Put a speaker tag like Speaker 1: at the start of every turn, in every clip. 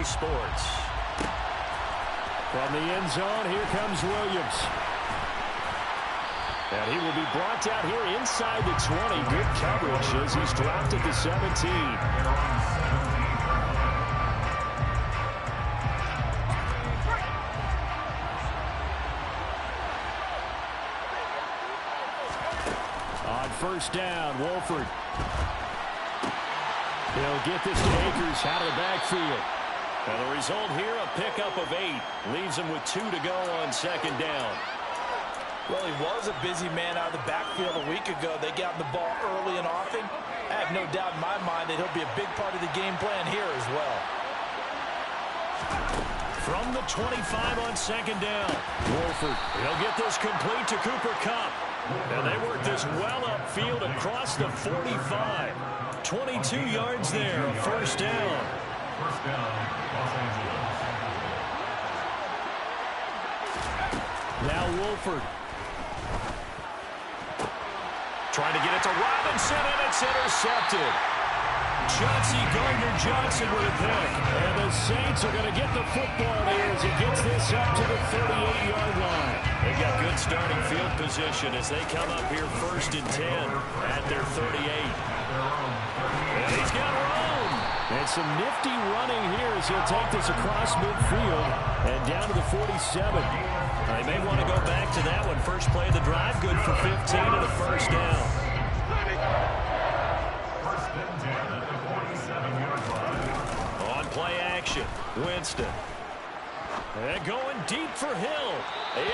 Speaker 1: Sports. From the end zone, here comes Williams. And he will be brought down here inside the 20. Good coverage as he's dropped at the 17. On first down, Wolford. He'll get this to Akers out of the backfield. And the result here, a pickup of 8. Leaves him with 2 to go on second down.
Speaker 2: Well, he was a busy man out of the backfield a week ago. They got the ball early and often. I have no doubt in my mind that he'll be a big part of the game plan here as well.
Speaker 1: From the 25 on second down, Wolford. He'll get this complete to Cooper Kupp. And they work this well upfield across the 45. 22 yards there, a first down.
Speaker 3: First down, Los Angeles.
Speaker 1: Now Wolford. Trying to get it to Robinson, and it's intercepted. Chauncey Gardner-Johnson with a pick. And the Saints are going to get the football here as he gets this up to the 38-yard line. They've got good starting field position as they come up here first and 10 at their 38. And he's got room. And some nifty running here as he'll take this across midfield and down to the 47. They may want to go back to that one. First play of the drive, good for 15 and a first down.
Speaker 3: First and 10 at the 47-yard line.
Speaker 1: On play action, Winston. And going deep for Hill.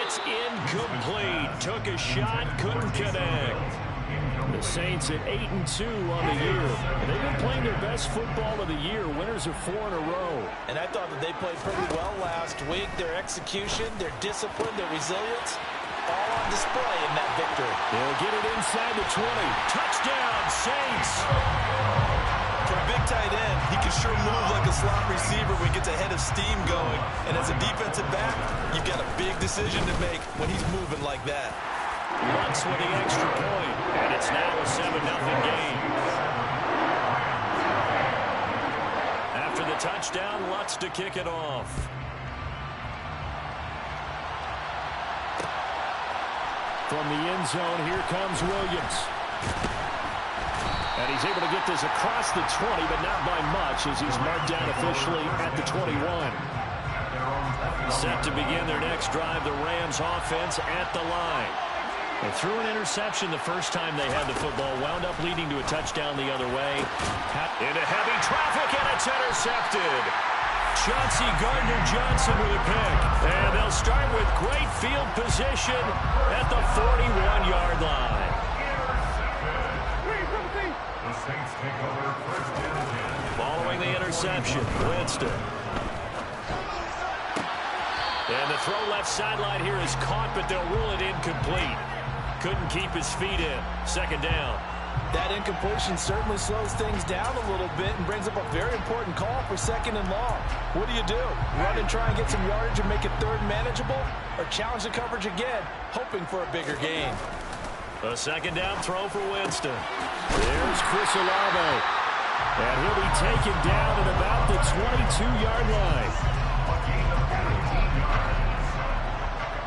Speaker 1: It's incomplete. Took a shot, couldn't connect. The Saints at 8-2 on the year. They've been playing their best football of the year. Winners of 4 in a row.
Speaker 2: And I thought that they played pretty well last week. Their execution, their discipline, their resilience, all on display in that victory.
Speaker 1: They'll get it inside the 20. Touchdown, Saints.
Speaker 4: For a big tight end, he can sure move like a slot receiver when he gets a head of steam going. And as a defensive back, you've got a big decision to make when he's moving like that.
Speaker 1: Lutz with the extra point, and it's now a 7-0 game. After the touchdown, Lutz to kick it off. From the end zone, here comes Williams. And he's able to get this across the 20, but not by much as he's marked down officially at the 21. Set to begin their next drive, the Rams offense at the line. They threw an interception the first time they had the football, wound up leading to a touchdown the other way. Into heavy traffic, and it's intercepted. Chauncey Gardner-Johnson with a pick. And they'll start with great field position at the 41-yard line.
Speaker 3: The Saints take over first and 10.
Speaker 1: Following the interception, Winston. And the throw left sideline here is caught, but they'll rule it incomplete. Couldn't keep his feet in. Second down.
Speaker 2: That incompletion certainly slows things down a little bit and brings up a very important call for second and long. What do? Run and try and get some yardage and make it third manageable? Or challenge the coverage again, hoping for a bigger gain?
Speaker 1: A second down throw for Winston. There's Chris Olave. And he'll be taken down at about the 22-yard line.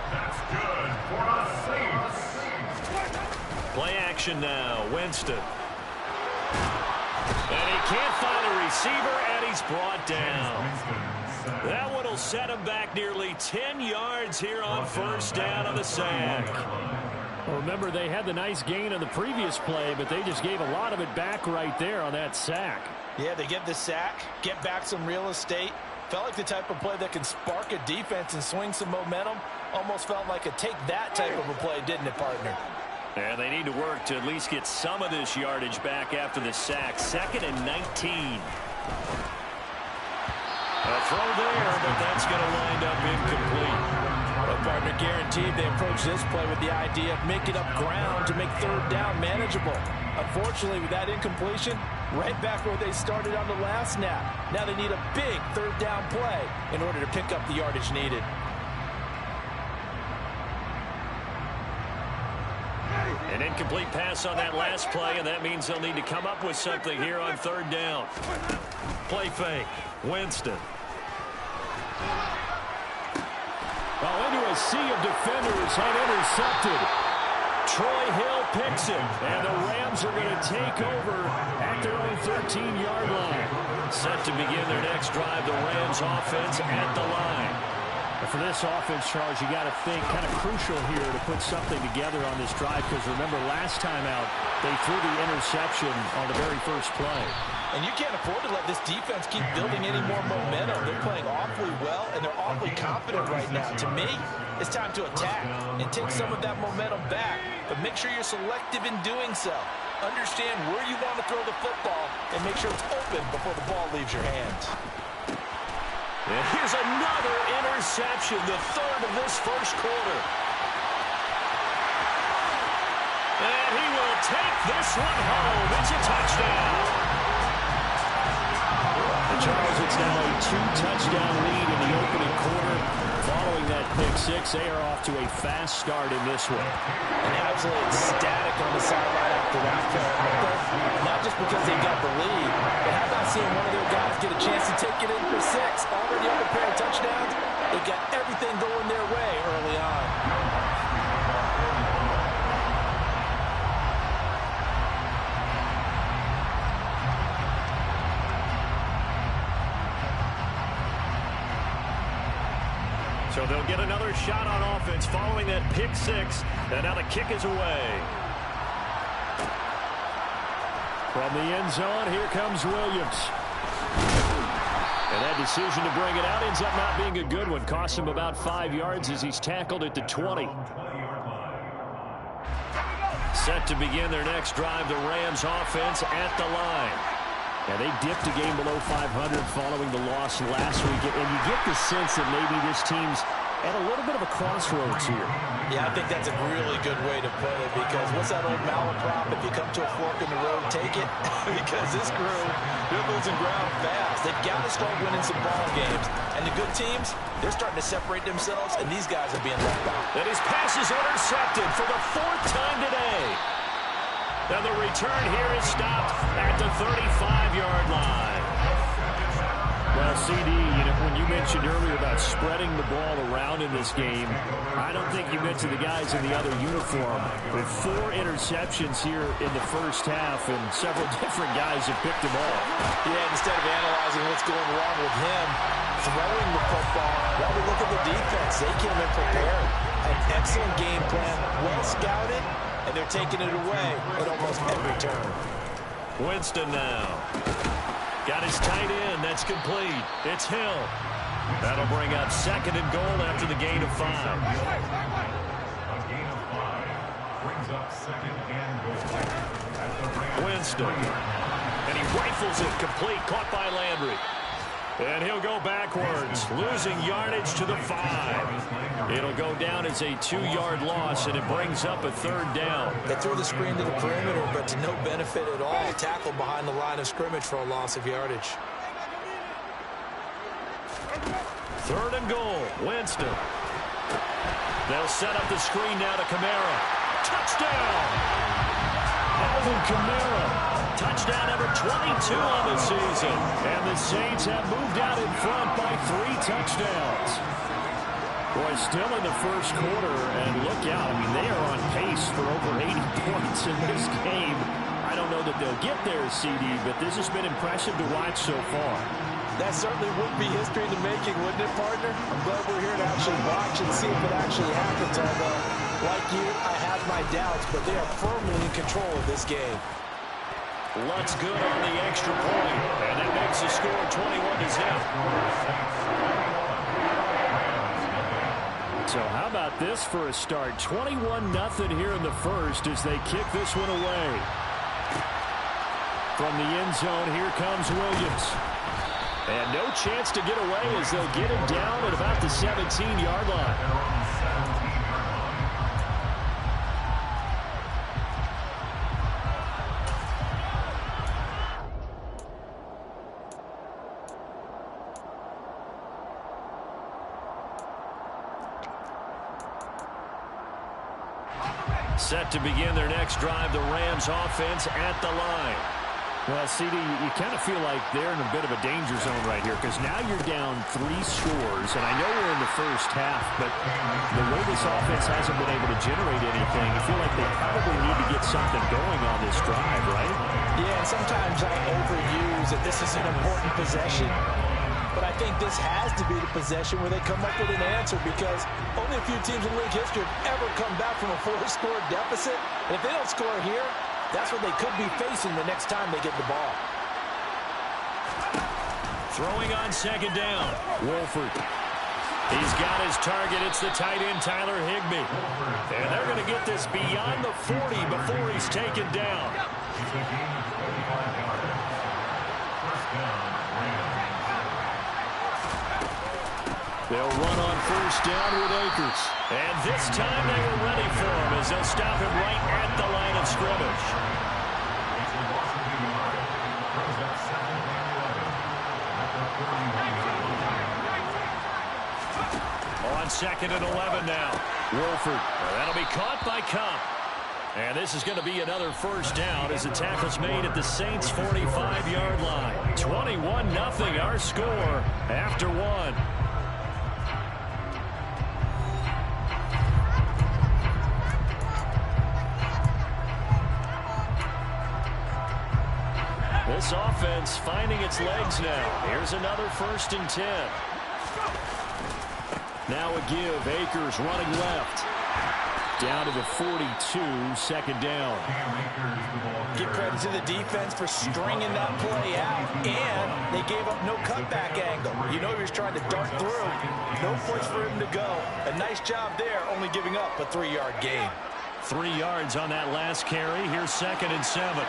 Speaker 3: That's good for the Saints.
Speaker 1: Play action now. Winston. And he can't find a receiver, and he's brought down. That one will set him back nearly 10 yards here on first down on the sack. Well, remember, they had the nice gain on the previous play, but they just gave a lot of it back right there on that sack.
Speaker 2: Yeah, they get the sack, get back some real estate. Felt like the type of play that can spark a defense and swing some momentum. Almost felt like a take-that type of a play, didn't it, partner?
Speaker 1: And they need to work to at least get some of this yardage back after the sack. 2nd and 19. A throw there, but that's going to wind up incomplete.
Speaker 2: Well, partner, guaranteed they approach this play with the idea of making up ground to make third down manageable. Unfortunately, with that incompletion, right back where they started on the last snap. Now they need a big third down play in order to pick up the yardage needed.
Speaker 1: An incomplete pass on that last play, and that means they'll need to come up with something here on third down. Play fake. Winston. Well, into a sea of defenders and intercepted. Troy Hill picks it, and the Rams are going to take over at their own 13-yard line. Set to begin their next drive, the Rams offense at the line. And for this offense, Charles, you got to think kind of crucial here to put something together on this drive, because remember, last time out, they threw the interception on the very first play.
Speaker 2: And you can't afford to let this defense keep building any more momentum. They're playing awfully well, and they're awfully confident right now. To me, it's time to attack and take some of that momentum back. But make sure you're selective in doing so. Understand where you want to throw the football and make sure it's open before the ball leaves your hands.
Speaker 1: And here's another interception, the third of this first quarter. And he will take this one home. It's a touchdown. Charles, it's now a 2-touchdown lead in the opening quarter. Following that pick six, they are off to a fast start in this one.
Speaker 2: And absolutely ecstatic on the sideline after that play. Not just because they got the lead, but how about seeing one of their guys get a chance to take it in for six? Already up a pair of touchdowns. They got everything going their way early on.
Speaker 1: So they'll get another shot on offense following that pick six. And now the kick is away. From the end zone, here comes Williams. And that decision to bring it out ends up not being a good one. Costs him about 5 yards as he's tackled at the 20. Set to begin their next drive, the Rams offense at the line. Yeah, they dipped a game below 500 following the loss last week. And you get the sense that maybe this team's at a little bit of a crossroads here.
Speaker 2: Yeah, I think that's a really good way to put it, because what's that old malaprop? If you come to a fork in the road, take it. Because this crew dribbles and ground fast. They've got to start winning some ball games. And the good teams, they're starting to separate themselves, and these guys are being left out.
Speaker 1: And his pass is intercepted for the 4th time today. And the return here is stopped at the 35-yard line. Well, CD, when you mentioned earlier about spreading the ball around in this game, I don't think you mentioned the guys in the other uniform. With 4 interceptions here in the first half, and several different guys have picked them off.
Speaker 2: Yeah, instead of analyzing what's going wrong with him, throwing the football, while we look at the defense, they came in prepared. An excellent game plan, well scouted, and they're taking it away at almost every turn.
Speaker 1: Winston now. Got his tight end. That's complete. It's Hill. That'll bring up 2nd and goal after the gain of 5.
Speaker 3: A gain of 5 brings up 2nd and goal.
Speaker 1: Winston. And he rifles it complete. Caught by Landry. And he'll go backwards, losing yardage to the 5. It'll go down as a 2-yard loss, and it brings up a 3rd down.
Speaker 2: They threw the screen to the perimeter, but to no benefit at all. Tackled behind the line of scrimmage for a loss of yardage.
Speaker 1: 3rd and goal, Winston. They'll set up the screen now to Kamara. Touchdown! Alvin Kamara. Touchdown number 22 on the season. And the Saints have moved out in front by 3 touchdowns. Boy, still in the first quarter, and look out. I mean, they are on pace for over 80 points in this game. I don't know that they'll get there, CD, but this has been impressive to watch so far.
Speaker 2: That certainly would be history in the making, wouldn't it, partner? I'm glad we're here to actually watch and see if it actually happens. Although, like you, I have my doubts, but they are firmly in control of this game.
Speaker 1: Lutz good on the extra point, and that makes the score 21-0. So how about this for a start? 21-0 here in the first as they kick this one away. From the end zone, here comes Williams. And no chance to get away as they'll get him down at about the 17-yard line. Set to begin their next drive, the Rams offense at the line. Well, CD, you kind of feel like they're in a bit of a danger zone right here because now you're down 3 scores, and I know we're in the first half, but the way this offense hasn't been able to generate anything, you feel like they probably need to get something going on this drive, right?
Speaker 2: Yeah, and sometimes I overuse that this is an important possession, but I think this has to be the possession where they come up with an answer because only a few teams in league history have ever come back from a 4-score deficit, and if they don't score here, that's what they could be facing the next time they get the ball.
Speaker 1: Throwing on second down. Wolford. He's got his target. It's the tight end, Tyler Higbee. And they're going to get this beyond the 40 before he's taken down. They'll run on first down with Akers. And this time they were ready for him as they'll stop him right at the line of scrimmage. On second and 11 now. Wolford. That'll be caught by Cup. And this is going to be another first down as the tackle's made at the Saints' 45-yard line. 21-0 our score after one. This offense finding its legs now. Here's another 1st and 10. Now a give. Akers running left. Down to the 42, 2nd down.
Speaker 2: Give credit to the defense for stringing that play out, and they gave up no cutback angle. You know he was trying to dart through. No place for him to go. A nice job there, only giving up a 3-yard gain.
Speaker 1: 3 yards on that last carry. Here's 2nd and 7.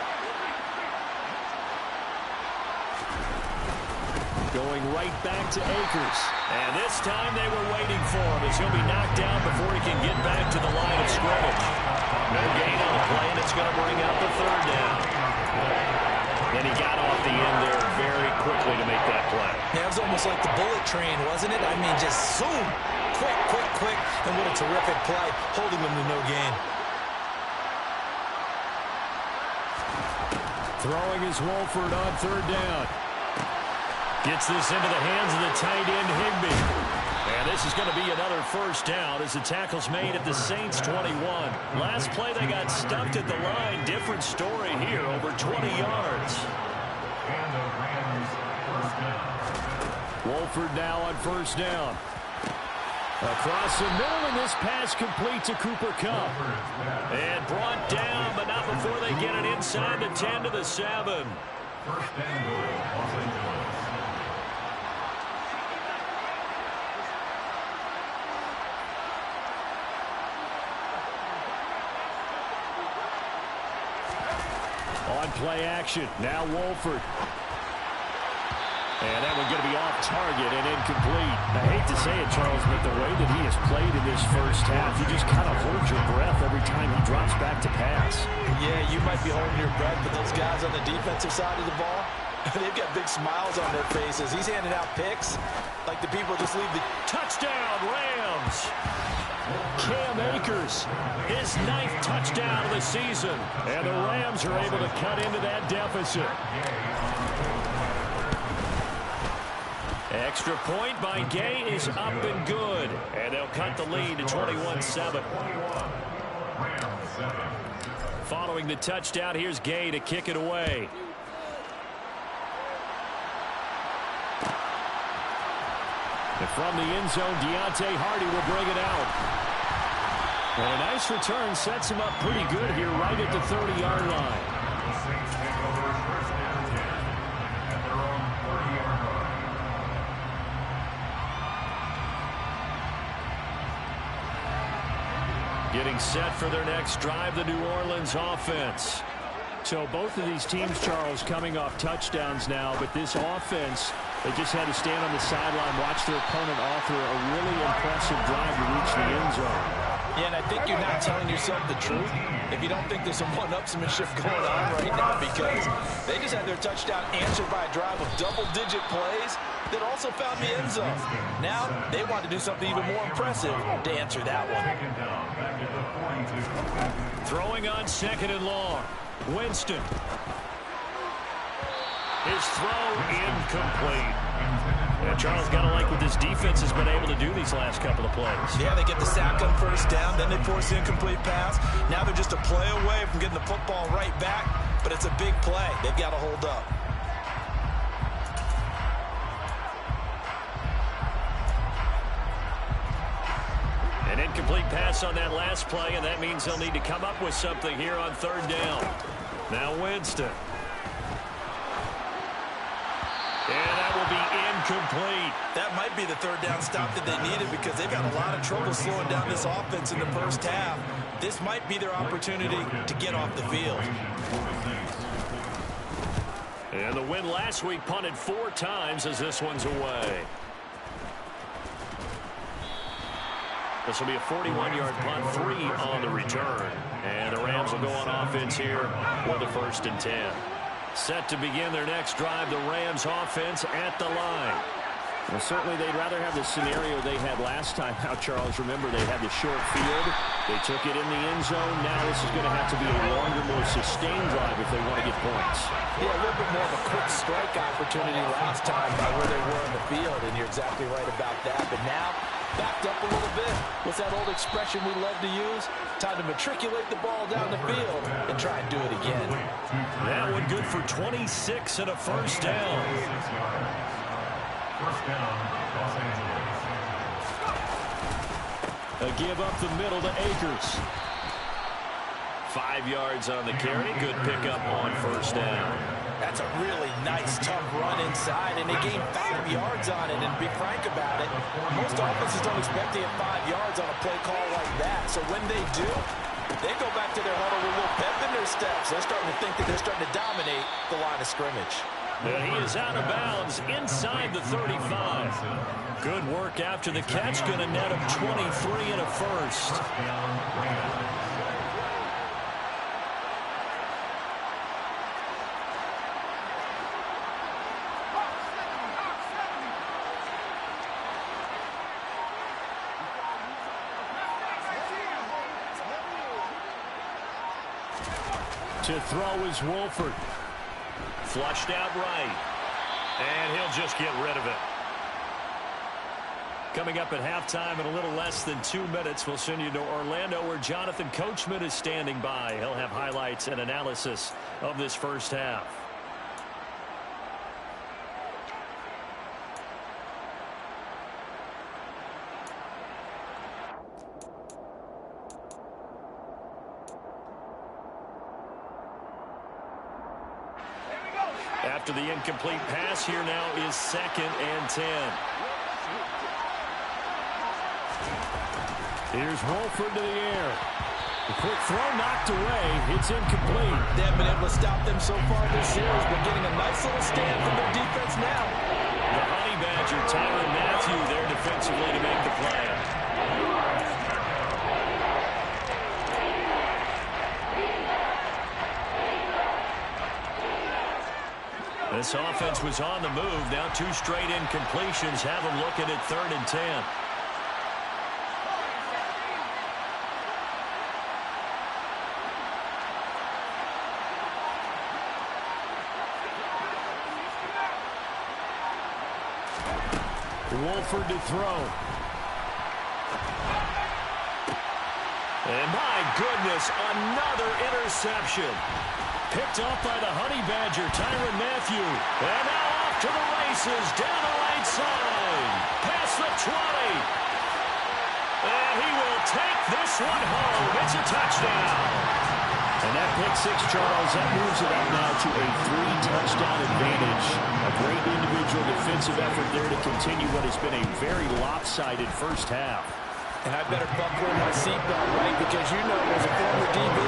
Speaker 1: Going right back to Akers. And this time they were waiting for him as he'll be knocked down before he can get back to the line of scrimmage. No gain on the play, and it's going to bring out the 3rd down. Then he got off the end there very quickly to make that play.
Speaker 2: Yeah, it was almost like the bullet train, wasn't it? I mean, just zoom. Quick, quick, quick. And what a terrific play, holding them to no gain.
Speaker 1: Throwing is Wolford on 3rd down. Gets this into the hands of the tight end, Higbee. And this is going to be another first down as the tackle's made at the Saints' 21. Last play they got stuffed at the line. Different story here, over 20 yards. Wolford now on 1st down. Across the middle, and this pass complete to Cooper Kupp. And brought down, but not before they get it inside the 10 to the 7. On play action, now Wolford. And that one's going to be off target and incomplete. I hate to say it, Charles, but the way that he has played in this first half, you just kind of hold your breath every time he drops back to pass.
Speaker 2: Yeah, you might be holding your breath, but those guys on the defensive side of the ball, they've got big smiles on their faces. He's handing out picks like the people just leave the...
Speaker 1: Touchdown, Rams! Cam Akers, his 9th touchdown of the season. And the Rams are able to cut into that deficit. Extra point by Gay is up and good. And they'll cut the lead to 21-7. Following the touchdown, here's Gay to kick it away. And from the end zone, Deontay Hardy will bring it out. And a nice return sets him up pretty good here right at the 30-yard line. Getting set for their next drive, the New Orleans offense. So both of these teams, Charles, coming off touchdowns now, but this offense, they just had to stand on the sideline, watch their opponent author a really impressive drive to reach the end zone.
Speaker 2: Yeah, and I think you're not telling yourself the truth if you don't think there's some one-upsmanship going on right now, because they just had their touchdown answered by a drive of double-digit plays that also found the end zone. Now they want to do something even more impressive to answer that one.
Speaker 1: Throwing on 2nd and long. Winston. His throw incomplete. And Charles got to like what this defense has been able to do these last couple of plays.
Speaker 4: Yeah, they get the sack on first down, then they force the incomplete pass. Now they're just a play away from getting the football right back, but it's a big play. They've got to hold up.
Speaker 1: An incomplete pass on that last play, and that means they'll need to come up with something here on third down. Now Winston. And that will be incomplete.
Speaker 4: That might be the third down stop that they needed because they've got a lot of trouble slowing down this offense in the first half. This might be their opportunity to get off the field.
Speaker 1: And the win last week punted 4 times as this one's away. This will be a 41-yard punt, 3 on the return. And the Rams will go on offense here with a 1st and 10. Set to begin their next drive, the Rams offense at the line.
Speaker 5: Well, certainly they'd rather have the scenario they had last time out, Charles. Remember, they had the short field. They took it in the end zone. Now this is going to have to be a longer, more sustained drive if they want to get points.
Speaker 2: Yeah, a little bit more of a quick strike opportunity last time by where they were on the field, and you're exactly right about that. But now, backed up a little bit. What's that old expression we love to use? Time to matriculate the ball down the field and try and do it again.
Speaker 1: That one good for 26 and a 1st down.
Speaker 3: First down, Los Angeles.
Speaker 1: A give up the middle to Akers. 5 yards on the carry. Good pickup on 1st down.
Speaker 2: That's a really nice, tough run inside, and they gained 5 yards on it. And to be frank about it, most offenses don't expect to get 5 yards on a play call like that. So when they do, they go back to their huddle with a little pep in their steps. They're starting to think that they're starting to dominate the line of scrimmage.
Speaker 1: And he is out of bounds inside the 35. Good work after the catch. Going to net him 23 and a 1st. To throw is Wolford. Flushed out right. And he'll just get rid of it. Coming up at halftime in a little less than 2 minutes, we'll send you to Orlando where Jonathan Coachman is standing by. He'll have highlights and analysis of this first half. After the incomplete pass, here now is 2nd and 10. Here's Wolford to the air. The quick throw knocked away. It's incomplete.
Speaker 2: They haven't been able to stop them so far this series, but getting a nice little stand from their defense now.
Speaker 1: The Honey Badger, Tyrann Mathieu, there defensively to make the play. This offense was on the move. Now 2 straight incompletions have them looking at 3rd and 10. Wolford to throw. And my goodness, another interception. Picked off by the Honey Badger, Tyrann Mathieu. And now off to the races, down the right side. Past the 20. And he will take this one home. It's a touchdown.
Speaker 5: And that pick 6, Charles, that moves it up now to a 3-touchdown advantage. A great individual defensive effort there to continue what has been a very lopsided first half.
Speaker 2: And I better buckle my seatbelt, right? Because you know, as a former DB,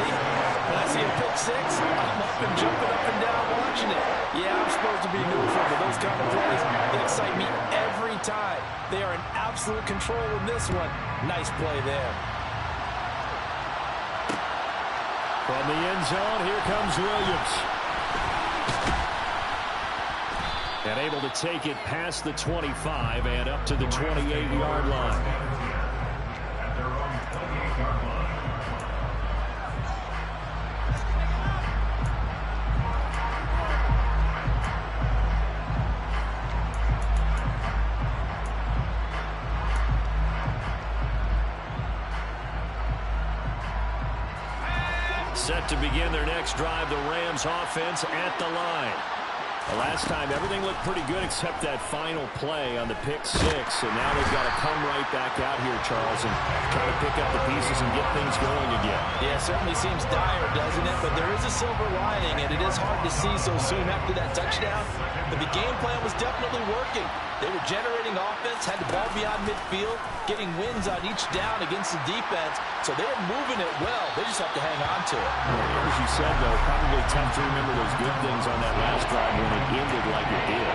Speaker 2: when I see a pick 6, I'm up and jumping up and down watching it. Yeah, I'm supposed to be neutral, but those kind of plays, they excite me every time. They are in absolute control in this one. Nice play there.
Speaker 1: From the end zone, here comes Williams. And able to take it past the 25 and up to the 28-yard line.
Speaker 5: Set to begin their next drive, the Rams offense at the line. The last time, everything looked pretty good except that final play on the pick six. And now they've got to come right back out here, Charles, and try to pick up the pieces and get things going again.
Speaker 2: Yeah, it certainly seems dire, doesn't it? But there is a silver lining, and it is hard to see so soon after that touchdown. But the game plan was definitely working. They were generating offense, had the ball beyond midfield, getting wins on each down against the defense. So they were moving it well. They just have to hang on to it.
Speaker 5: As you said, though, probably tough to remember those good things on that last drive when it ended like it did.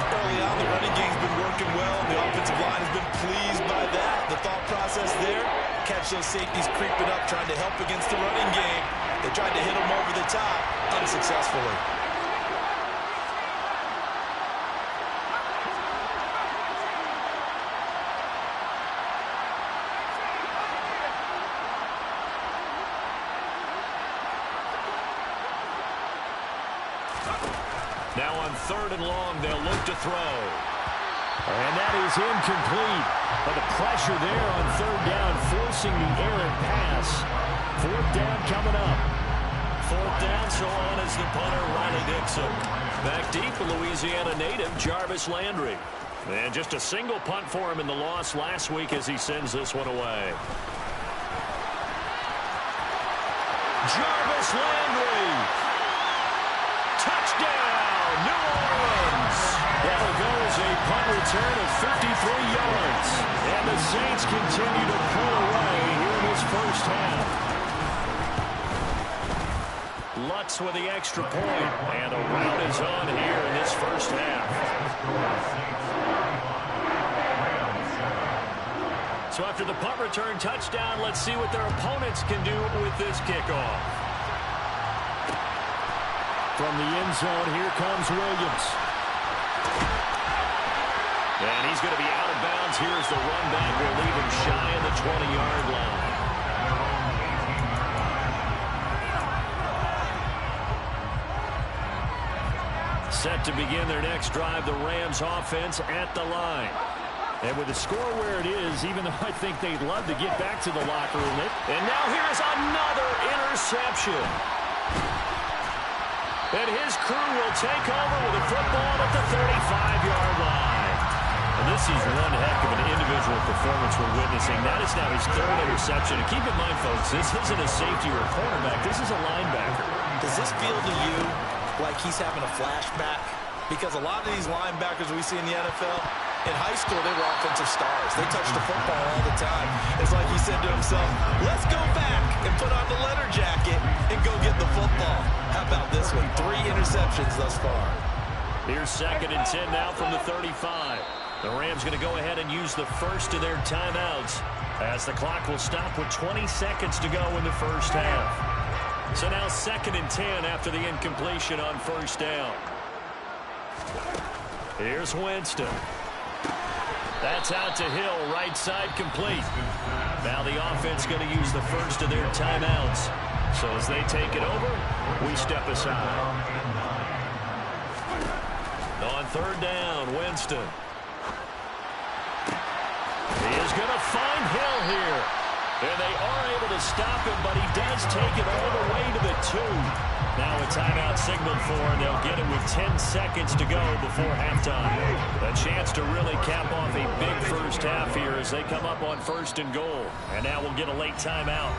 Speaker 4: Early on, the running game's been working well. The offensive line has been pleased by that. The thought process there, catch those safeties creeping up, trying to help against the running game. They tried to hit them over the top, unsuccessfully.
Speaker 5: Now on 3rd and long, they'll look to throw. And that is incomplete. But the pressure there on 3rd down, forcing the errant pass. 4th down coming up. 4th down, so on is the punter, Riley Dixon. Back deep, a Louisiana native, Jarvis Landry. And just a single punt for him in the loss last week as he sends this one away. Jarvis Landry. Touchdown, New Orleans. That'll go as a punt return of 53 yards. And the Saints continue to pull away here in this first half. Lutz with the extra point. And a rout is on here in this first half. So after the punt return touchdown, let's see what their opponents can do with this kickoff. From the end zone, here comes Williams. And he's going to be out of bounds. Here's the run back. We'll leave him shy of the 20-yard line. Set to begin their next drive, the Rams offense at the line. And with the score where it is, even though I think they'd love to get back to the locker room. And now here's another interception. And his crew will take over with a football at the 35-yard line. And this is one heck of an individual performance we're witnessing. That is now his 3rd interception. And keep in mind, folks, this isn't a safety or a cornerback. This is a linebacker.
Speaker 4: Does this feel to you like he's having a flashback? Because a lot of these linebackers we see in the NFL, in high school, they were offensive stars. They touched the football all the time. It's like he said to himself, let's go back and put on the leather jacket and go get the football. How about this one? 3 interceptions thus far.
Speaker 5: Here's 2nd and 10 now from the 35. The Rams going to go ahead and use the first of their timeouts as the clock will stop with 20 seconds to go in the first half. So now 2nd and 10 after the incompletion on 1st down. Here's Winston. That's out to Hill, right side complete. Now the offense going to use the first of their timeouts. So as they take it over, we step aside. On 3rd down, Winston. He is going to find Hill here. And they are able to stop him, but he does take it all the way to the 2. Now a timeout signaled for, and they'll get it with 10 seconds to go before halftime. A chance to really cap off a big first half here as they come up on 1st and goal. And now we'll get a late timeout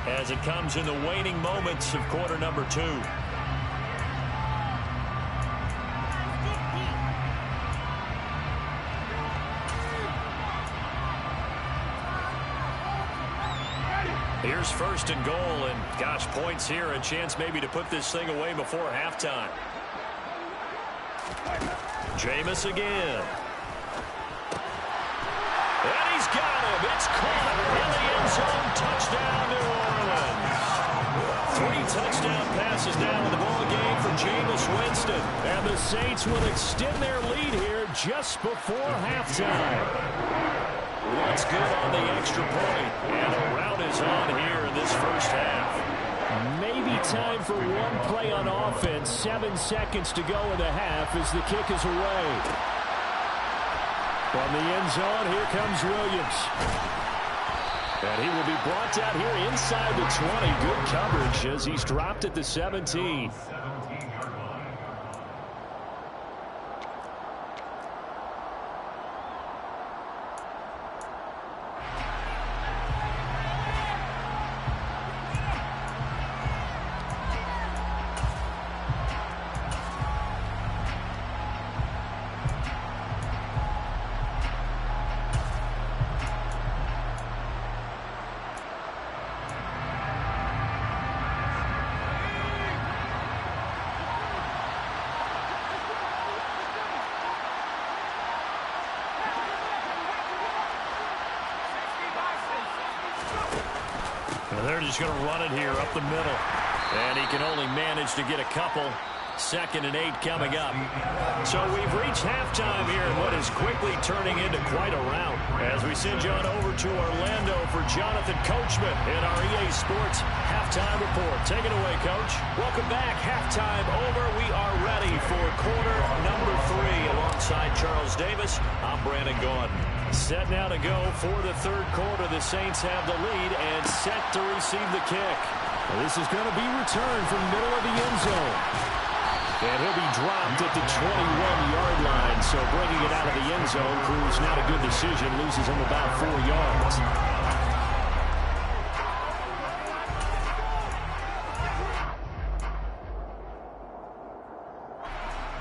Speaker 5: as it comes in the waning moments of quarter number 2. Here's 1st and goal, and gosh, points here, a chance maybe to put this thing away before halftime. Jameis again. And he's got him. It's caught in the end zone. Touchdown, New Orleans. 3 touchdown passes now in the ball game for Jameis Winston. And the Saints will extend their lead here just before halftime. What's good on the extra point, and a rout is on here in this first half. Maybe time for one play on offense. 7 seconds to go in the half as the kick is away. From the end zone, here comes Williams. And he will be brought down here inside the 20. Good coverage as he's dropped at the 17.
Speaker 1: They're just going to run it here up the middle. And he can only manage to get a couple. 2nd and 8 coming up. So we've reached halftime here in what is quickly turning into quite a rout. As we send you on over to Orlando for Jonathan Coachman in our EA Sports Halftime Report. Take it away, Coach. Welcome back. Halftime over. We are ready for quarter number 3 alongside Charles Davis. I'm Brandon Gaudin. Set now to go for the 3rd quarter. The Saints have the lead and set to receive the kick.
Speaker 5: This is going to be returned from middle of the end zone. And he'll be dropped at the 21-yard line. So bringing it out of the end zone proves not a good decision. Loses him about 4 yards.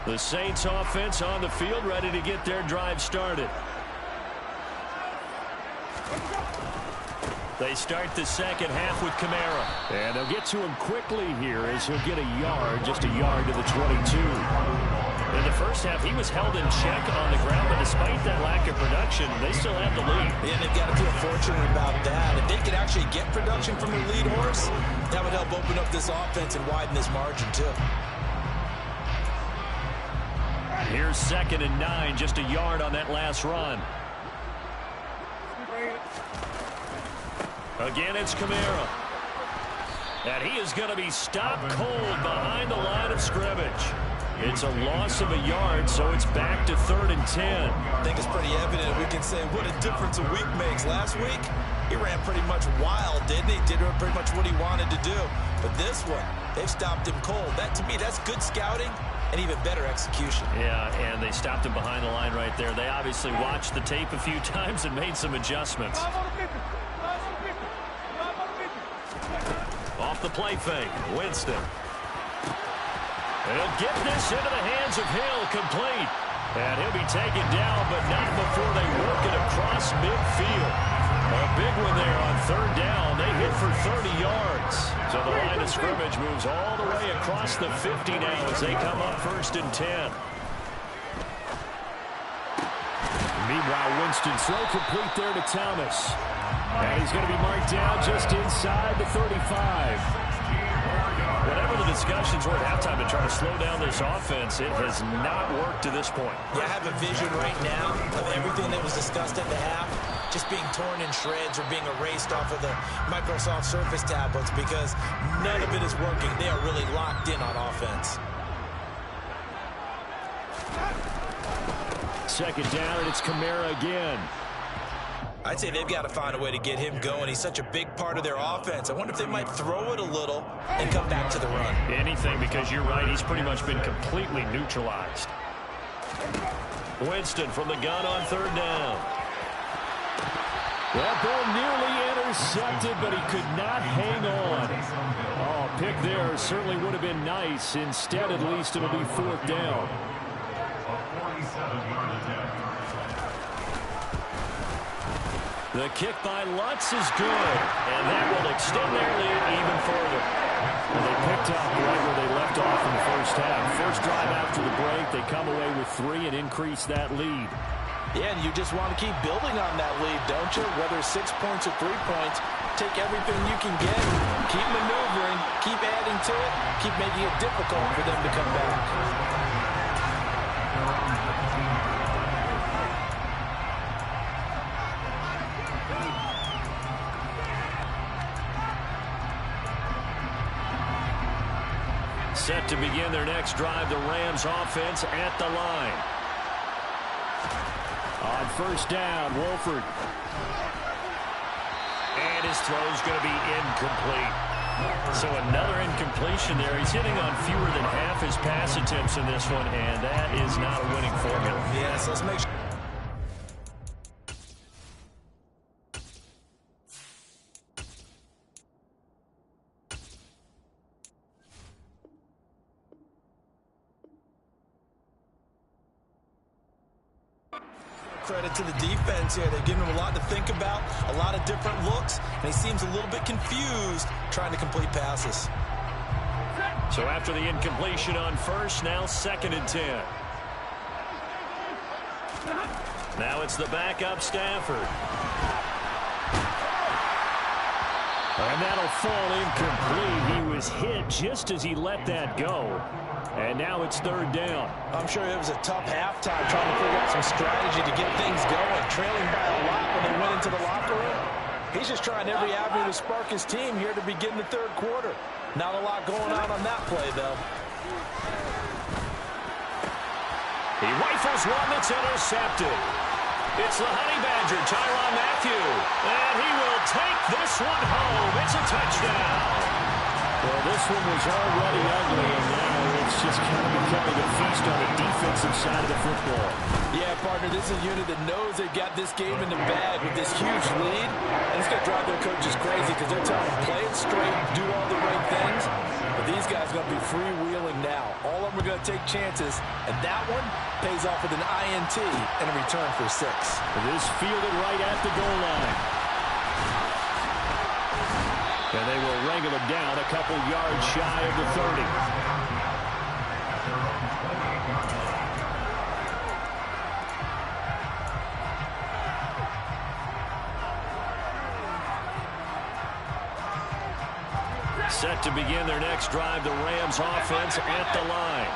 Speaker 1: The Saints offense on the field, ready to get their drive started. They start the second half with Kamara.
Speaker 5: And they'll get to him quickly here as he'll get a yard, just a yard to the 22.
Speaker 1: In the first half, he was held in check on the ground, but despite that lack of production, they still have the lead.
Speaker 4: Yeah, they've got to feel fortunate about that. If they could actually get production from their lead horse, that would help open up this offense and widen this margin, too.
Speaker 1: Here's 2nd and 9, just a yard on that last run. Again, it's Kamara. And he is going to be stopped cold behind the line of scrimmage. It's a loss of a yard, so it's back to 3rd and 10.
Speaker 4: I think it's pretty evident. We can say what a difference a week makes. Last week, he ran pretty much wild, didn't he? Did pretty much what he wanted to do. But this one, they've stopped him cold. That, to me, that's good scouting and even better execution.
Speaker 1: Yeah, and they stopped him behind the line right there. They obviously watched the tape a few times and made some adjustments. Off the play fake, Winston. He'll get this into the hands of Hill, complete. And he'll be taken down, but not before they work it across midfield. A big one there on 3rd down. They hit for 30 yards. So the line of scrimmage moves all the way across the 50 now as they come up 1st and 10.
Speaker 5: Meanwhile, Winston throw complete there to Thomas. And he's going to be marked down just inside the 35.
Speaker 1: Whatever the discussions were at halftime to try to slow down this offense, it has not worked to this point.
Speaker 4: Yeah, I have a vision right now of everything that was discussed at the half just being torn in shreds or being erased off of the Microsoft Surface tablets because none of it is working. They are really locked in on offense.
Speaker 5: 2nd down, and it's Kamara again.
Speaker 4: I'd say they've got to find a way to get him going. He's such a big part of their offense. I wonder if they might throw it a little and come back to the run.
Speaker 1: Anything, because you're right, he's pretty much been completely neutralized. Winston from the gun on 3rd down.
Speaker 5: That ball nearly intercepted, but he could not hang on. Oh, pick there certainly would have been nice. Instead, at least, it'll be 4th down.
Speaker 1: The kick by Lutz is good, and that will extend their lead even further.
Speaker 5: Well, they picked up right where they left off in the first half. First drive after the break, they come away with 3 and increase that lead.
Speaker 2: Yeah, and you just want to keep building on that lead, don't you? Whether 6 points or 3 points, take everything you can get, keep maneuvering, keep adding to it, keep making it difficult for them to come back.
Speaker 1: Set to begin their next drive, the Rams offense at the line.
Speaker 5: On 1st down, Wolford.
Speaker 1: And his throw's going to be incomplete.
Speaker 5: So another incompletion there. He's hitting on fewer than half his pass attempts in this one, and that is not a winning formula.
Speaker 4: Yes, let's make sure. Credit to the defense here. They've given him a lot to think about, a lot of different looks, and he seems a little bit confused trying to complete passes.
Speaker 1: So after the incompletion on first, now 2nd and 10. Now it's the backup Stafford. And that'll fall incomplete. He was hit just as he let that go. And now it's 3rd down.
Speaker 4: I'm sure it was a tough halftime trying to figure out some strategy to get things going, trailing by a lot when they went into the locker room. He's just trying every avenue to spark his team here to begin the 3rd quarter. Not a lot going on that play, though.
Speaker 1: He rifles one that's intercepted. It's the Honey Badger, Tyrann Mathieu. And he will take this one home. It's a touchdown.
Speaker 5: Well, this one was already ugly, and now it's just kind of becoming a feast on the defensive side of the football.
Speaker 4: Yeah, partner, this is a unit that knows they've got this game in the bag with this huge lead. And it's going to drive their coaches crazy because they're telling them play it straight, do all the right things. But these guys are going to be freewheeling now. All of them are going to take chances, and that one pays off with an INT and a return for 6.
Speaker 5: This fielded right at the goal line. And they will wrangle him down a couple yards shy of the 30. Set to begin their next drive, the Rams offense at the line.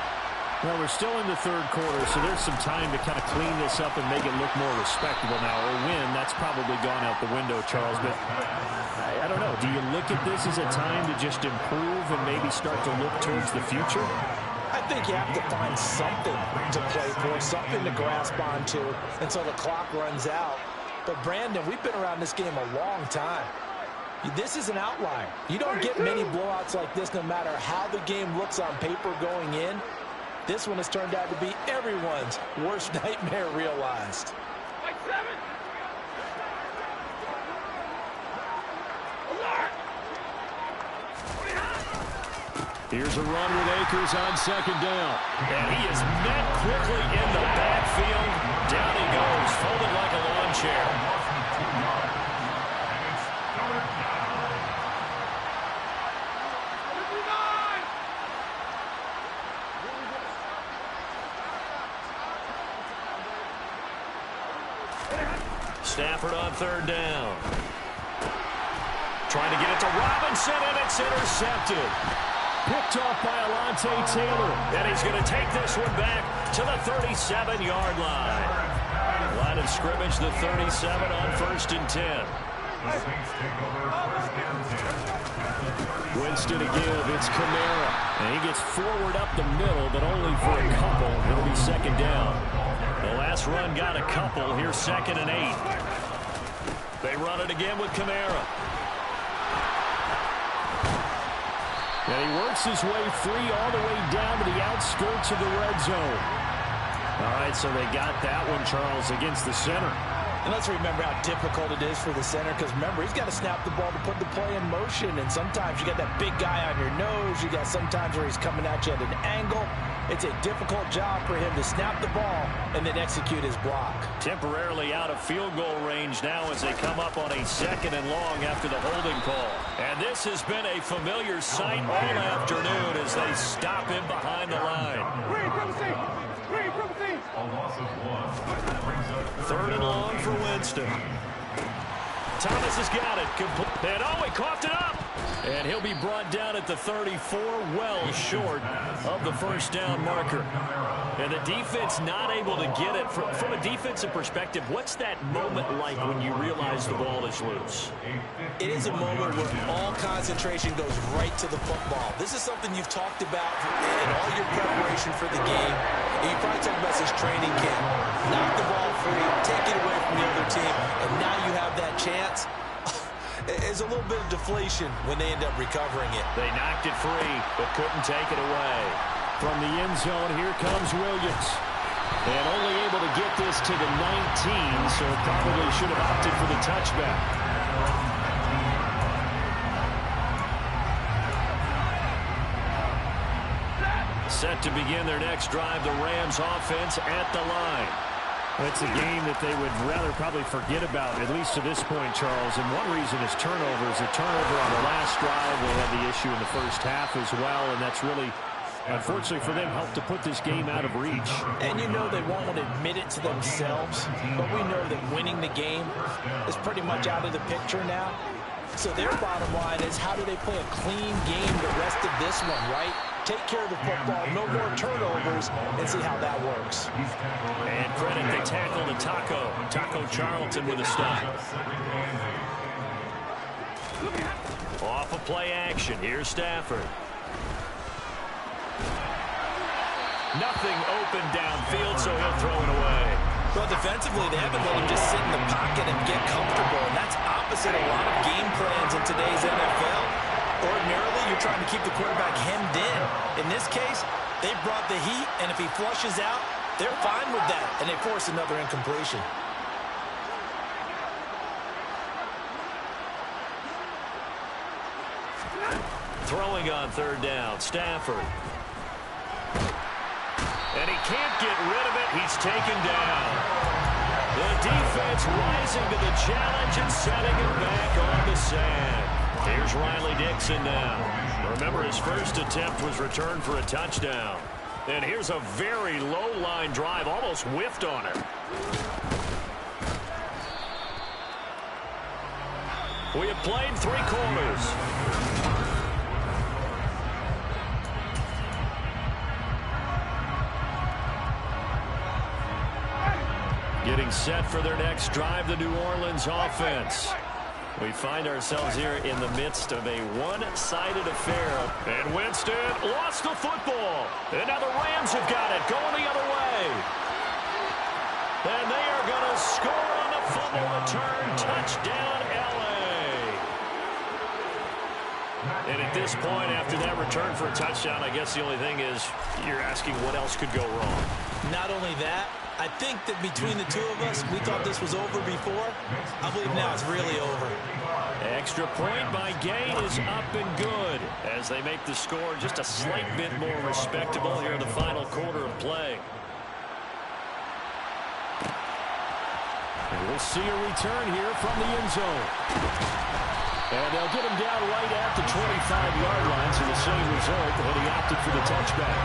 Speaker 5: Well, we're still in the 3rd quarter, so there's some time to kind of clean this up and make it look more respectable now. Or win, that's probably gone out the window, Charles. But I don't know. Do you look at this as a time to just improve and maybe start to look towards the future?
Speaker 4: I think you have to find something to play for, something to grasp onto until the clock runs out. But, Brandon, we've been around this game a long time. This is an outlier. You don't get many blowouts like this no matter how the game looks on paper going in. This one has turned out to be everyone's worst nightmare realized.
Speaker 5: Here's a run with Akers on 2nd down.
Speaker 1: And he is met quickly in the backfield. Down he goes, folded like a lawn chair. Stafford on 3rd down. Trying to get it to Robinson, and it's intercepted.
Speaker 5: Picked off by Alontae Taylor.
Speaker 1: And he's going to take this one back to the 37-yard line. Line of scrimmage, the 37 on 1st and 10.
Speaker 5: Winston again, it's Kamara. And he gets forward up the middle, but only for a couple. It'll be 2nd down.
Speaker 1: The last run got a couple. Here's 2nd and 8. They run it again with Kamara.
Speaker 5: And he works his way free all the way down to the outskirts of the red zone. All right, so they got that one, Charles, against the center.
Speaker 4: And let's remember how difficult it is for the center, because remember, he's got to snap the ball to put the play in motion, and sometimes you got that big guy on your nose. You got sometimes where he's coming at you at an angle. It's a difficult job for him to snap the ball and then execute his block.
Speaker 1: Temporarily out of field goal range now as they come up on a 2nd and long after the holding call. And this has been a familiar sight all afternoon as they stop him behind the line. 3rd and long for Winston. Thomas has got it. And oh, he coughed it up. And he'll be brought down at the 34, well short of the 1st down marker. And the defense not able to get it. From a defensive perspective, what's that moment like when you realize the ball is loose?
Speaker 4: It is a moment where all concentration goes right to the football. This is something you've talked about in all your preparation for the game. And you probably talked about this training camp. Knock the ball free, take it away from the other team, and now you have that chance. little bit of deflation when they end up recovering it.
Speaker 5: They knocked it free, but couldn't take it away. From the end zone, here comes Williams. And only able to get this to the 19, so probably should have opted for the touchback. Set to begin their next drive, the Rams offense at the line. It's a game that they would rather probably forget about, at least to this point, Charles. And one reason is turnovers. A turnover on the last drive. They had the issue in the first half as well, and that's really, unfortunately for them, helped to put this game out of reach.
Speaker 2: And you know they won't want to admit it to themselves, but we know that winning the game is pretty much out of the picture now. So their bottom line is, how do they play a clean game the rest of this one, right? Take care of the football, no more turnovers, and see how that works.
Speaker 5: And credit the tackle to Taco Charlton with a stop. Off of play action, here's Stafford. Nothing open downfield, so he'll throw it away.
Speaker 4: Well, defensively, they haven't let him just sit in the pocket and get comfortable, and that's opposite a lot of game plans in today's NFL. Ordinarily, you're trying to keep the quarterback hemmed in. In this case, they brought the heat, and if he flushes out, they're fine with that, and they force another incompletion.
Speaker 5: Throwing on third down, Stafford. And he can't get rid of it. He's taken down. The defense rising to the challenge and setting him back on the sand. Here's Riley Dixon now. Remember, his first attempt was returned for a touchdown. And here's a very low-line drive, almost whiffed on it. We have played 3 quarters. Getting set for their next drive, the New Orleans offense. We find ourselves here in the midst of a one-sided affair. And Winston lost the football. And now the Rams have got it, going the other way. And they are going to score on the fumble return. Touchdown, L.A. And at this point, after that return for a touchdown, I guess the only thing is you're asking what else could go wrong.
Speaker 4: Not only that, I think that between the two of us, we thought this was over before. I believe now it's really over.
Speaker 5: Extra point by Gay is up and good as they make the score just a slight bit more respectable here in the final quarter of play. And we'll see a return here from the end zone. And they'll get him down right at the 25-yard line, so the same result, and he opted for the touchback.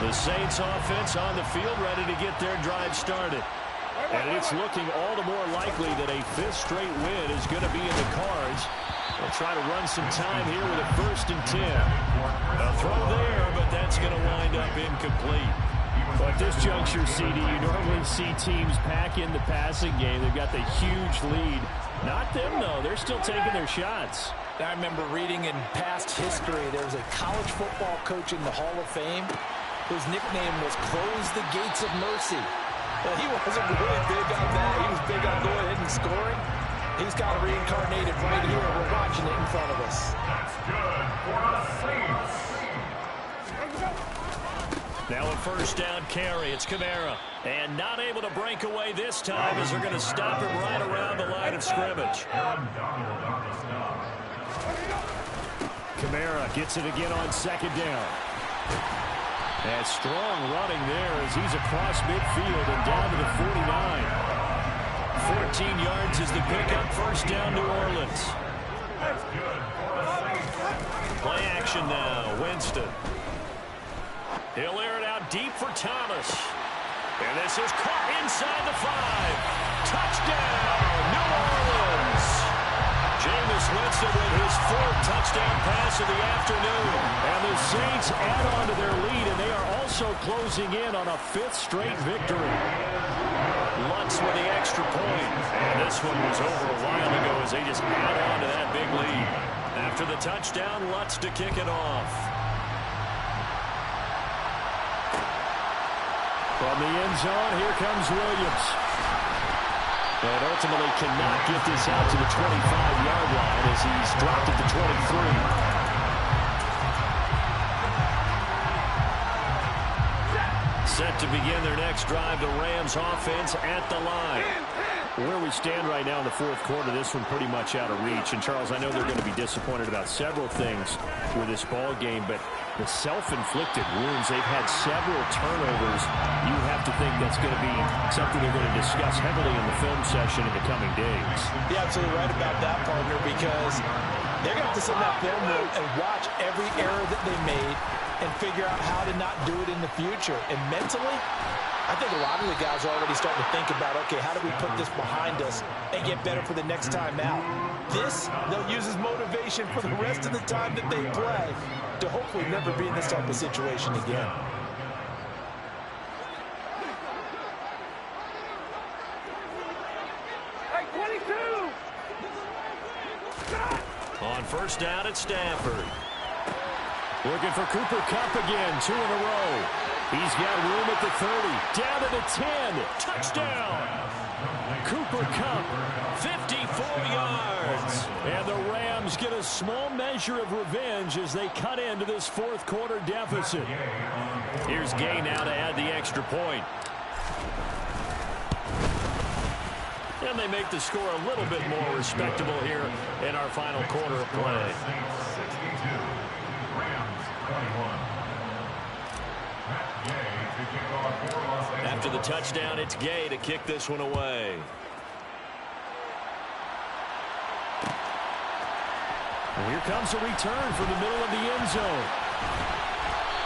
Speaker 5: The Saints offense on the field, ready to get their drive started. And it's looking all the more likely that a 5th straight win is going to be in the cards. They'll try to run some time here with a 1st and 10. A throw there, but that's going to wind up incomplete. Well, at this juncture, CD, you normally see teams pack in the passing game. They've got the huge lead. Not them, though. They're still taking their shots.
Speaker 2: I remember reading in past history, there was a college football coach in the Hall of Fame whose nickname was Close the Gates of Mercy. Well, he wasn't really big on that. He was big on going ahead and scoring. He's got it reincarnated right here. We're watching it in front of us.
Speaker 3: That's good for the Saints.
Speaker 5: Now a 1st down carry. It's Kamara. And not able to break away this time as they're going to stop him right around the line of scrimmage. Kamara gets it again on 2nd down. And strong running there as he's across midfield and down to the 49. 14 yards is the pickup. 1st down, New Orleans. Play action now. Winston. He'll air it out deep for Thomas. And this is caught inside the 5. Touchdown, New Orleans. Jameis Winston with his 4th touchdown pass of the afternoon. And the Saints add on to their lead, and they are also closing in on a 5th straight victory. Lutz with the extra point. And this one was over a while ago as they just add on to that big lead.
Speaker 1: After the touchdown, Lutz to kick it off. From the end zone, here comes Williams. And ultimately cannot get this out to the 25-yard line as he's dropped at the 23. Set to begin their next drive, the Rams offense at the line. Where we stand right now in the fourth quarter, this one pretty much out of reach. And, Charles, I know they're going to be disappointed about several things with this ball game, but the self-inflicted wounds, they've had several turnovers. You have to think that's going to be something they're going to discuss heavily in the film session in the coming days.
Speaker 2: You're absolutely right about that, partner, because they're going to have to sit in that film room and watch every error that they made and figure out how to not do it in the future. And mentally, I think a lot of the guys are already starting to think about, okay, how do we put this behind us and get better for the next time out? This, they'll use as motivation for the rest of the time that they play to hopefully never be in this type of situation again.
Speaker 3: Hey, 22!
Speaker 1: On first down at Stanford. Looking for Cooper Kupp again, 2 in a row. He's got room at the 30, down to the 10. Touchdown! Cooper Kupp, 54 yards. And the Rams get a small measure of revenge as they cut into this fourth quarter deficit. Here's Gay now to add the extra point. And they make the score a little bit more respectable here in our final quarter of play.
Speaker 3: 62. Rams 21.
Speaker 1: After the touchdown, it's Gay to kick this one away. And here comes a return from the middle of the end zone.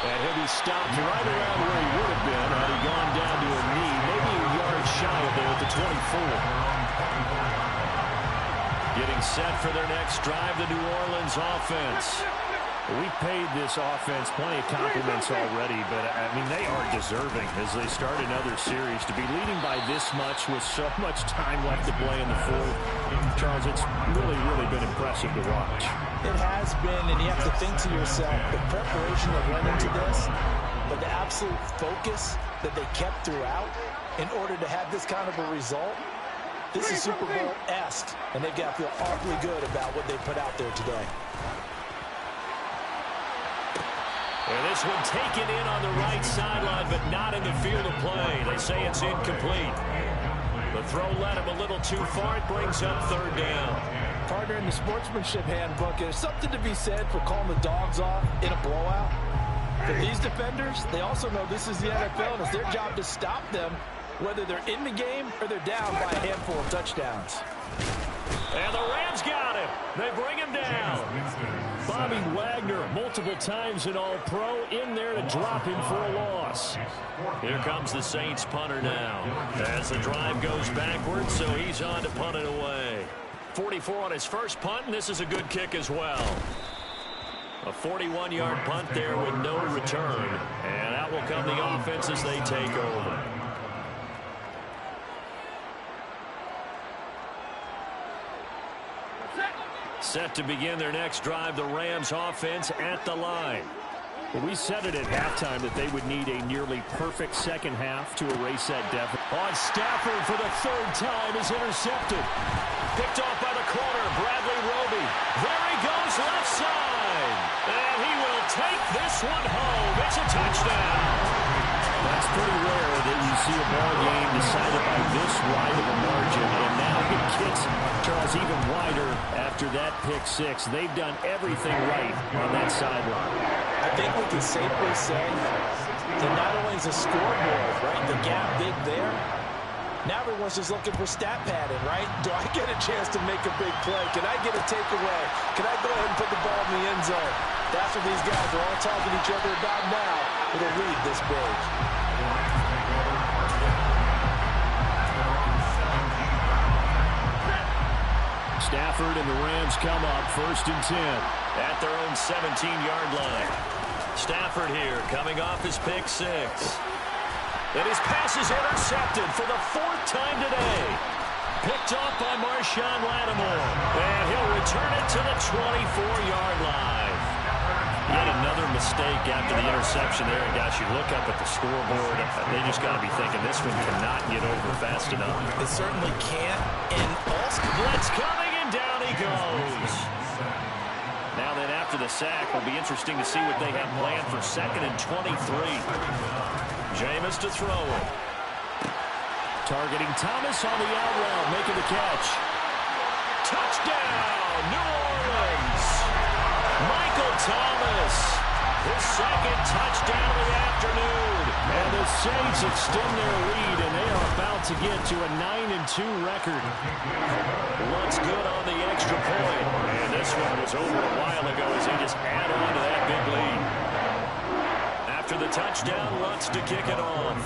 Speaker 1: And he'll be stopped right around where he would have been had he gone down to a knee, maybe a yard shy of there at the 24. Getting set for their next drive, the New Orleans offense. We've paid this offense plenty of compliments already, but, I mean, they are deserving as they start another series. To be leading by this much with so much time left to play in the fourth, Charles, it's really, really been impressive to watch.
Speaker 2: It has been, and you have to think to yourself, the preparation that went into this, but the absolute focus that they kept throughout in order to have this kind of a result, this is Super Bowl-esque, and they've got to feel awfully good about what they put out there today.
Speaker 1: And this one taken in on the right sideline, but not in the field of play. They say it's incomplete. The throw led him a little too far. It brings up third down.
Speaker 2: Partner, in the sportsmanship handbook, there's something to be said for calling the dogs off in a blowout. But these defenders, they also know this is the NFL, and it's their job to stop them, whether they're in the game or they're down by a handful of touchdowns.
Speaker 1: And the Rams got him. They bring him down. Bobby Wagner, multiple times an All-Pro, in there to drop him for a loss. Here comes the Saints punter now. As the drive goes backwards, so he's on to punt it away. 44 on his first punt, and this is a good kick as well. A 41-yard punt there with no return. And out will come the offense as they take over. Set to begin their next drive, the Rams offense at the line. Well, we said it at halftime that they would need a nearly perfect second half to erase that deficit. On Stafford for the third time is intercepted. Picked off by the corner, Bradley Roby. There he goes, left side. And he will take this one home. It's a touchdown. That's pretty rare that you see a ball game decided by this wide of a margin. And now it gets, Charles, even wider after that pick six. They've done everything right on that sideline.
Speaker 2: I think we can safely say that not only is the scoreboard, right, the gap big there, now everyone's just looking for stat padding, right? Do I get a chance to make a big play? Can I get a takeaway? Can I go ahead and put the ball in the end zone? That's what these guys are all talking to each other about now with a lead this big.
Speaker 1: Stafford and the Rams come up 1st and 10 at their own 17-yard line. Stafford here coming off his pick six. And his pass is intercepted for the 4th time today. Picked off by Marshawn Lattimore. And he'll return it to the 24-yard line. Yet another mistake after the interception there. And gosh, you look up at the scoreboard, they just got to be thinking this one cannot get over fast enough.
Speaker 4: It certainly can't. And also,
Speaker 1: blitz coming, and down he goes. Now then, after the sack, will be interesting to see what they have planned for 2nd and 23. Jameis to throw it. Targeting Thomas on the out route, making the catch. Touchdown, New Orleans. Michael Thomas, his 2nd touchdown of the afternoon. And the Saints extend their lead, and they are about to get to a 9-2 record. Lutz good on the extra point. And this one was over a while ago as he just added on to that big lead. After the touchdown, Lutz to kick it off.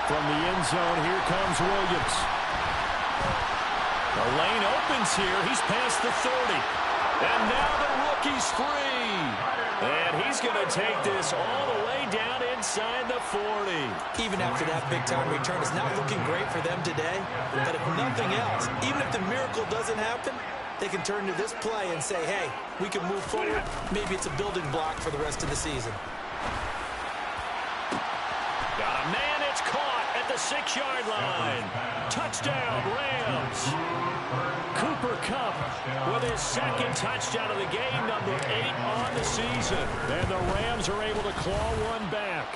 Speaker 1: From the end zone, here comes Williams. The lane opens here. He's past the 30. And now the rookie's free. And he's going to take this all the way down inside the 40.
Speaker 4: Even after that big-time return, it's not looking great for them today. But if nothing else, even if the miracle doesn't happen, they can turn to this play and say, hey, we can move forward. Maybe it's a building block for the rest of the season.
Speaker 1: Got a man, it's caught at the 6-yard line. Touchdown, Rams. Cooper Kupp with his 2nd touchdown of the game, number 8 on the season. And the Rams are able to claw one back.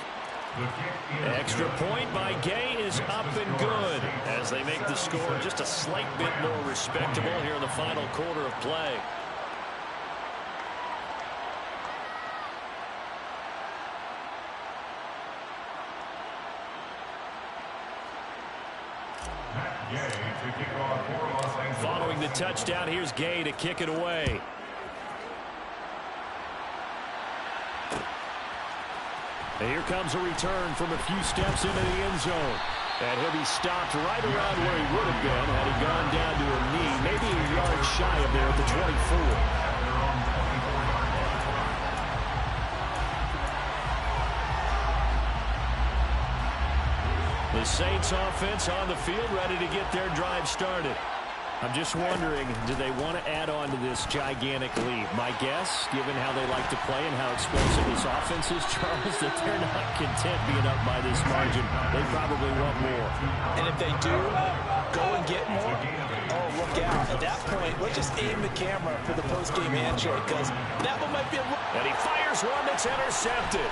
Speaker 1: Extra point by Gay is up and good as they make the score just a slight bit more respectable here in the final quarter of play. Following the touchdown, here's Gay to kick it away. And here comes a return from a few steps into the end zone. And he'll be stopped right around where he would have been had he gone down to a knee, maybe a yard shy of there at the 24. The Saints offense on the field ready to get their drive started. I'm just wondering, do they want to add on to this gigantic lead? My guess, given how they like to play and how explosive this offense is, Charles, that they're not content being up by this margin. They probably want more.
Speaker 4: And if they do, go and get more. Oh, look out. At that point, let's just aim the camera for the post-game handshake, because that one might be a...
Speaker 1: And he fires one that's intercepted.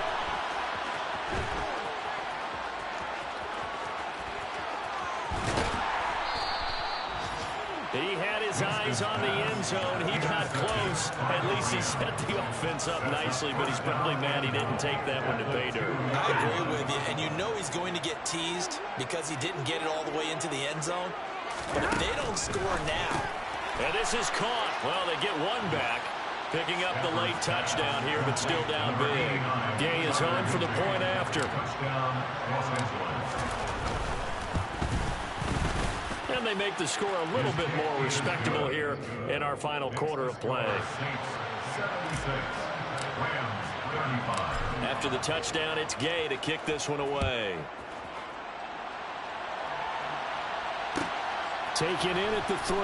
Speaker 1: He had his eyes on the end zone. He got close. At least he set the offense up nicely, but he's probably mad he didn't take that one to pay dirt.
Speaker 4: I agree with you, and you know he's going to get teased because he didn't get it all the way into the end zone. But if they don't score now...
Speaker 1: And this is caught. Well, they get one back. Picking up the late touchdown here, but still down big. Gay is on for the point after. And they make the score a little bit more respectable here in our final quarter of play. After the touchdown, it's Gay to kick this one away. Taken in at the 3.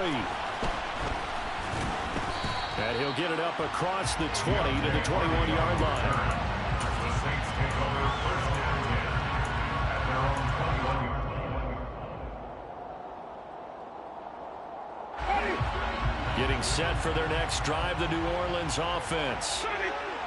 Speaker 1: And he'll get it up across the 20 to the 21-yard line. Getting set for their next drive, the New Orleans offense.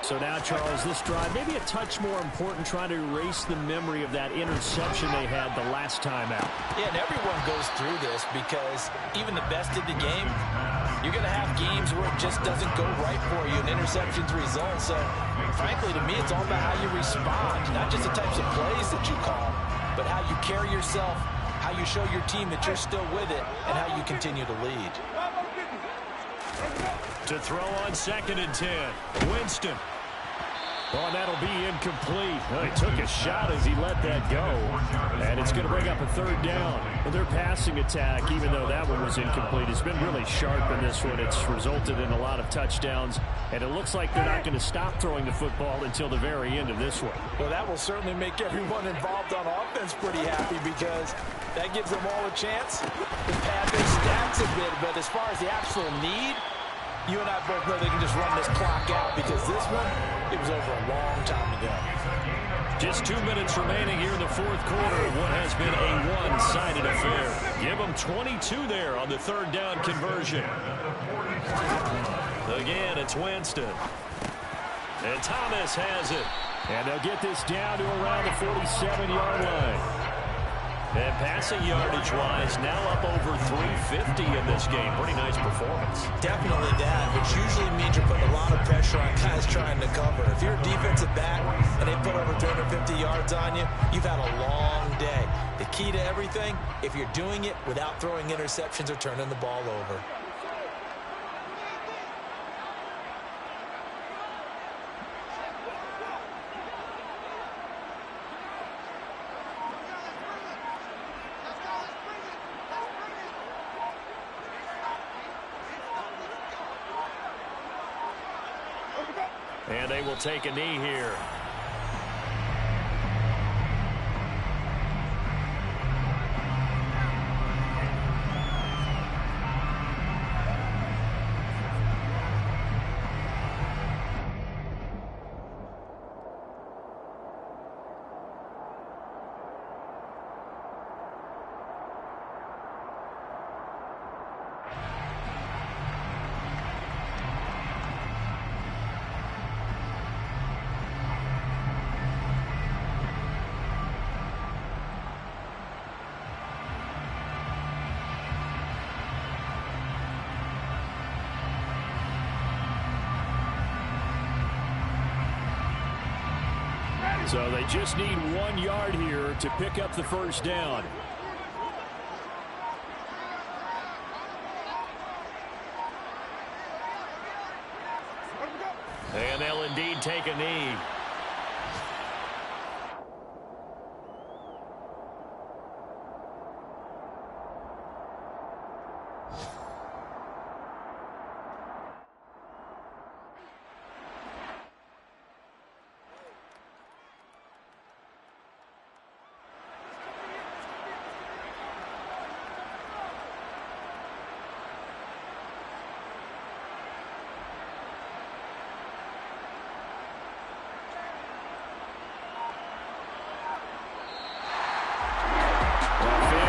Speaker 1: So now, Charles, this drive maybe a touch more important, trying to erase the memory of that interception they had the last time out.
Speaker 4: Yeah, and everyone goes through this because even the best in the game, you're going to have games where it just doesn't go right for you, and interceptions result. So, frankly, to me, it's all about how you respond, not just the types of plays that you call, but how you carry yourself, how you show your team that you're still with it, and how you continue to lead.
Speaker 1: To throw on 2nd and 10, Winston.
Speaker 5: Well, and that'll be incomplete. Well, he took a shot as he let that go. And it's going to bring up a third down. Well, their passing attack, even though that one was incomplete, has been really sharp in this one. It's resulted in a lot of touchdowns. And it looks like they're not going to stop throwing the football until the very end of this one.
Speaker 2: Well, that will certainly make everyone involved on offense pretty happy because that gives them all a chance to pad their stats a bit. But as far as the actual need, you and I both know they can just run this clock out because this one, it was over a long time ago.
Speaker 5: Just 2 minutes remaining here in the fourth quarter of what has been a one-sided affair. Give them 22 there on the third down conversion. Again, it's Winston. And Thomas has it. And they'll get this down to around the 47-yard line. And passing yardage-wise, now up over 350 in this game. Pretty nice performance.
Speaker 4: Definitely that, which usually means you're putting a lot of pressure on guys trying to cover. If you're a defensive back and they put over 350 yards on you, you've had a long day. The key to everything, if you're doing it without throwing interceptions or turning the ball over.
Speaker 5: And they will take a knee here. So they just need 1 yard here to pick up the first down. And they'll indeed take a knee.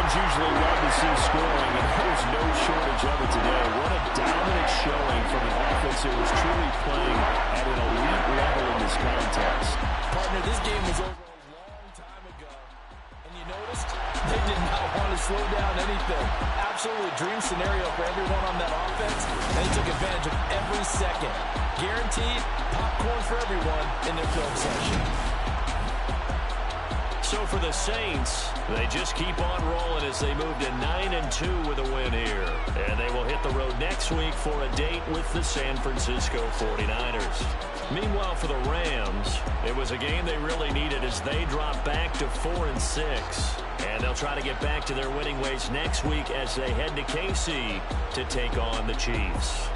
Speaker 5: Usually love to see scoring, and there's no shortage of it today. What a dominant showing from an offense that was truly playing at an elite level in this contest.
Speaker 2: Partner, this game was over a long time ago, and you noticed they did not want to slow down anything. Absolutely a dream scenario for everyone on that offense, and they took advantage of every second. Guaranteed popcorn for everyone in their film session.
Speaker 5: So for the Saints, they just keep on rolling as they move to 9-2 with a win here. And they will hit the road next week for a date with the San Francisco 49ers. Meanwhile, for the Rams, it was a game they really needed as they drop back to 4-6. And they'll try to get back to their winning ways next week as they head to KC to take on the Chiefs.